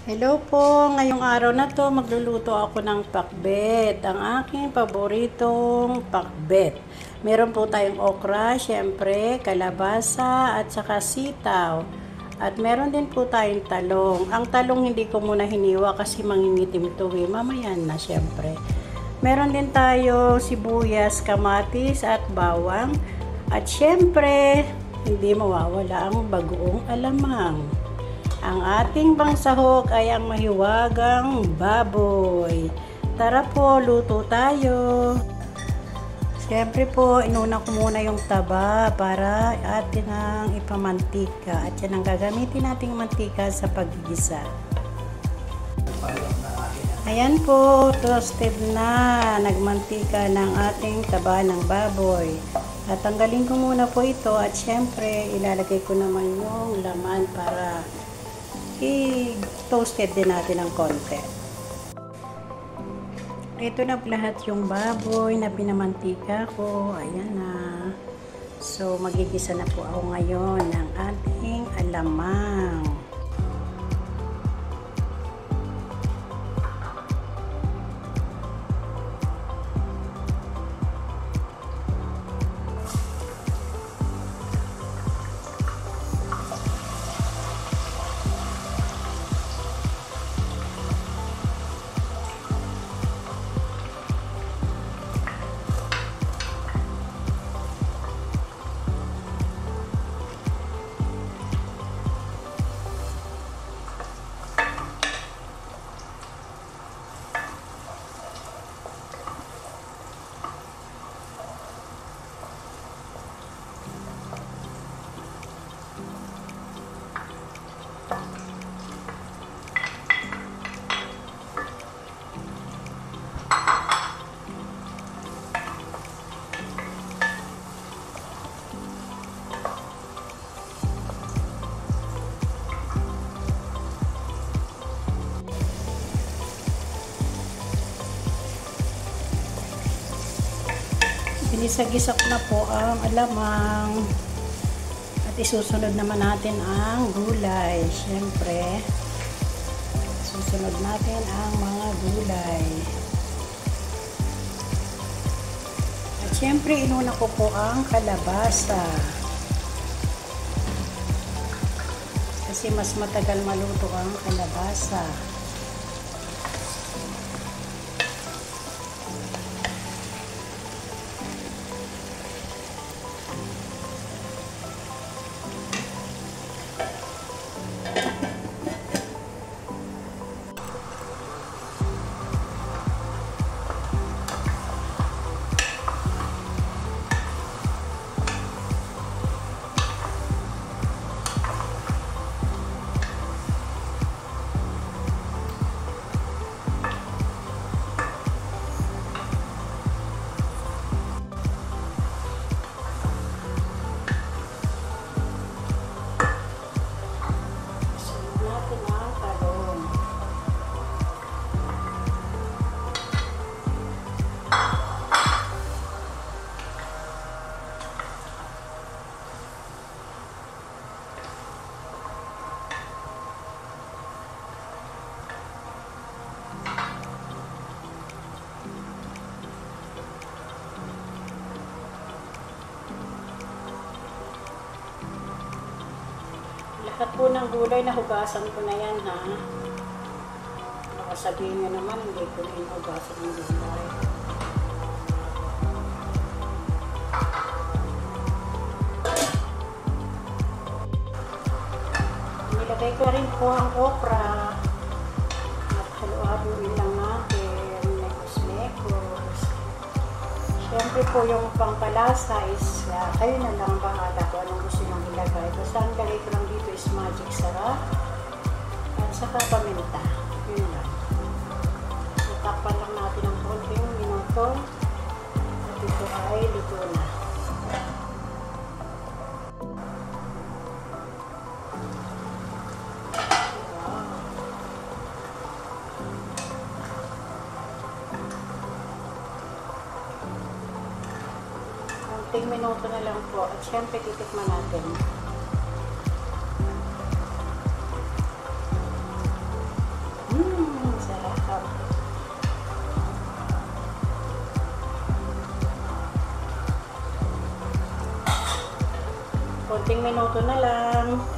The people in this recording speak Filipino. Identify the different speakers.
Speaker 1: Hello po, ngayong araw na to magluluto ako ng pakbet, ang aking paboritong pakbet. Meron po tayong okra, syempre, kalabasa at saka sitaw. At meron din po tayong talong. Ang talong hindi ko muna hiniwa kasi mangingitim to mamaya na syempre. Meron din tayo sibuyas, kamatis at bawang. At syempre, hindi mawawala ang bagoong alamang. Ang ating pangsahog ay ang mahiwagang baboy. Tara po, luto tayo. Siyempre po, inuna ko muna yung taba para atin ang ipamantika. At yan ang gagamitin nating mantika sa paggigisa. Ayan po, toasted na. Nagmantika ng ating taba ng baboy. At tanggalin ko muna po ito at siyempre ilalagay ko naman yung laman para i-toasted din natin ng konti. Ito na lahat yung baboy na pinamantika ko. Ayan na. So, magigisa na po ako ngayon ng ating alamang. Ginisa-gisa ko na po ang alamang at isusunod naman natin ang gulay. Siyempre, susunod natin ang mga gulay. At siyempre, inuna ko po ang kalabasa. Kasi mas matagal maluto ang kalabasa. Lahat po ng gulay na hugasan ko na yan, ha? Baka sabihin nyo naman, hindi ko na hugasan ng gulay. Nilagay ko rin po ang okra. At halo-haluin lang natin. Mekos-mekos. Siyempre po yung pangpalasa is kayo na lang bahala kung anong gusto nyo ilagay. Basta ang lagay ko lang dito is magic sarap at saka paminta. Yun lang. So, takpan lang natin ang konting minuto at ito ay luto na. Konting minuto na lang po at syempre titikman natin. Kunting minuto na lang.